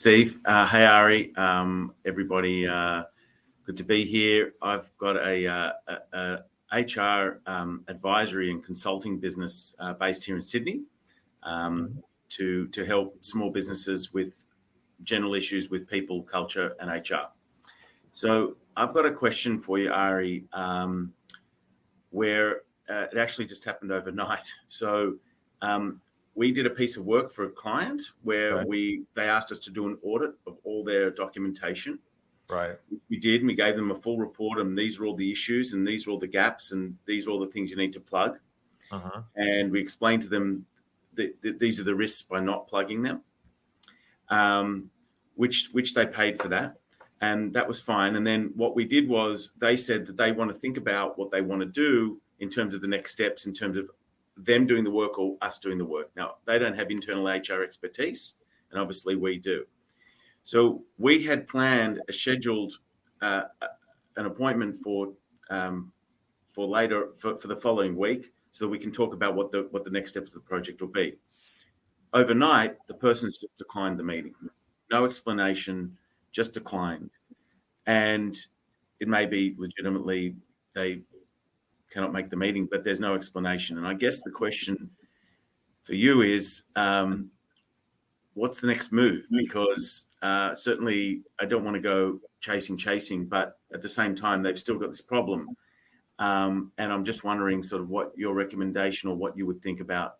Steve. Hey, Ari. Everybody, good to be here. I've got a HR advisory and consulting business based here in Sydney to help small businesses with general issues with people, culture, and HR. So I've got a question for you, Ari, where it actually just happened overnight. So we did a piece of work for a client where they asked us to do an audit of all their documentation. Right. We did. We gave them a full report, and these are all the issues, and these are all the gaps, and these are all the things you need to plug. And we explained to them that these are the risks by not plugging them, which they paid for that, and that was fine. And then what we did was they said that they want to think about what they want to do in terms of the next steps, in terms of them doing the work or us doing the work. Now, they don't have internal HR expertise, and obviously we do. So we had planned a scheduled an appointment for later for the following week, so that we can talk about what the next steps of the project will be. Overnight, the person's just declined the meeting. No explanation, just declined. And it may be legitimately they cannot make the meeting, but there's no explanation. And I guess the question for you is, what's the next move? Because certainly I don't want to go chasing, but at the same time, they've still got this problem. And I'm just wondering sort of what your recommendation or what you would think about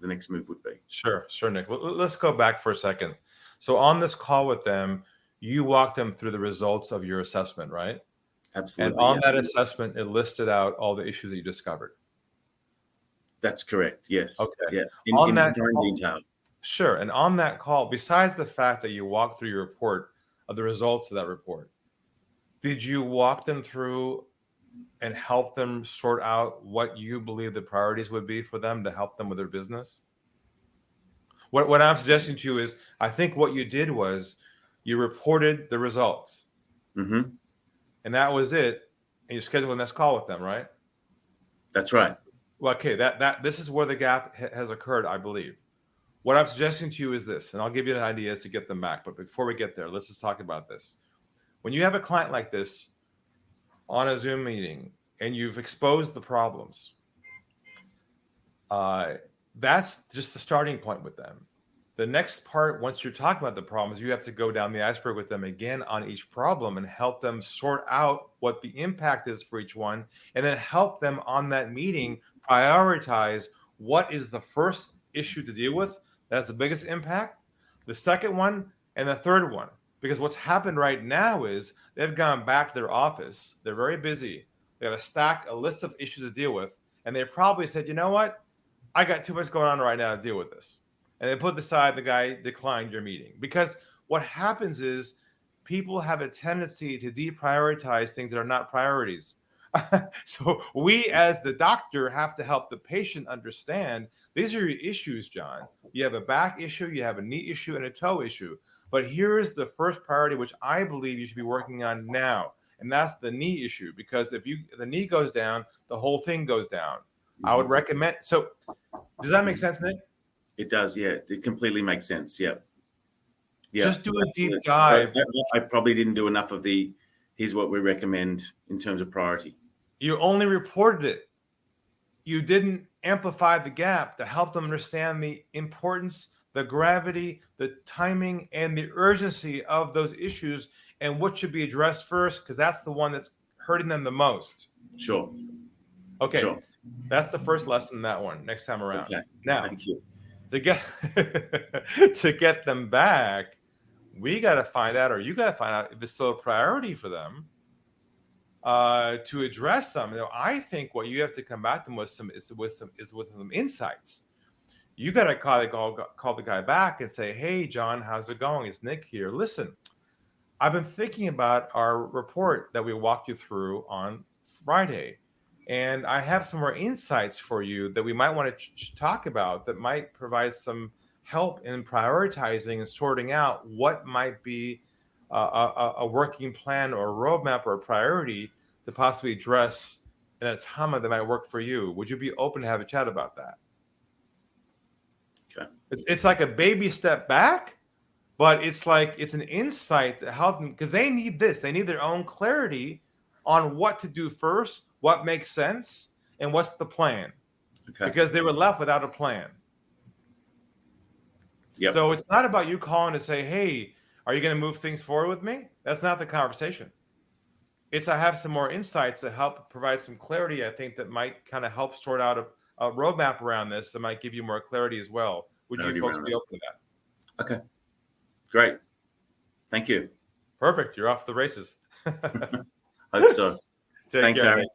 the next move would be. Sure, Nick. Well, let's go back for a second. So on this call with them, you walked them through the results of your assessment, right? Absolutely. And on that assessment, it listed out all the issues that you discovered. That's correct. Yes. Okay. Yeah. On in that detail. Sure. And on that call, besides the fact that you walked through your report of the results of that report, did you walk them through and help them sort out what you believe the priorities would be for them to help them with their business? What I'm suggesting to you is, I think what you did was you reported the results. And that was it. And you scheduled a next call with them, right? That's right. Well, okay, this is where the gap has occurred, I believe. What I'm suggesting to you is this, and I'll give you an idea to get them back. But before we get there, let's just talk about this. When you have a client like this on a Zoom meeting and you've exposed the problems, that's just the starting point with them. The next part, once you're talking about the problems, you have to go down the iceberg with them again on each problem and help them sort out what the impact is for each one, and then help them on that meeting prioritize what is the first issue to deal with that has the biggest impact, the second one, and the third one. Because what's happened right now is they've gone back to their office. They're very busy. They got a list of issues to deal with. And they probably said, you know what? I got too much going on right now to deal with this. And they put aside the guy declined your meeting. Because what happens is people have a tendency to deprioritize things that are not priorities. So we, as the doctor, have to help the patient understand these are your issues, John. You have a back issue, you have a knee issue, and a toe issue. But here's the first priority, which I believe you should be working on now. And that's the knee issue. Because if the knee goes down, the whole thing goes down. I would recommend. So does that make sense, Nick? It does, yeah. It completely makes sense, yeah. Just do a deep dive. I probably didn't do enough of here's what we recommend in terms of priority. You only reported it. You didn't amplify the gap to help them understand the importance, the gravity, the timing, and the urgency of those issues and what should be addressed first, because that's the one that's hurting them the most. Sure. Okay. Sure. That's the first lesson in that one next time around. Okay. Now, thank you. To get them back, we got to find out, or you got to find out, if it's still a priority for them to address them. You know, I think what you have to come back to them with some insights. You got to call the guy back and say, "Hey, John, how's it going? It's Nick here. Listen, I've been thinking about our report that we walked you through on Friday. And I have some more insights for you that we might want to talk about that might provide some help in prioritizing and sorting out what might be a working plan or a roadmap or a priority to possibly address in a time that might work for you. Would you be open to have a chat about that?" Okay. It's like a baby step back, but it's like it's an insight to help them because they need this. They need their own clarity on what to do first, what makes sense, and what's the plan. Okay. Because they were left without a plan. Yep. So it's not about you calling to say, hey, are you going to move things forward with me? That's not the conversation. It's I have some more insights to help provide some clarity, I think, that might kind of help sort out a roadmap around this that might give you more clarity as well. Would you folks be open to that? Okay. Great. Thank you. Perfect. You're off the races. Hope so. Take Thanks, care, Aaron. Nick.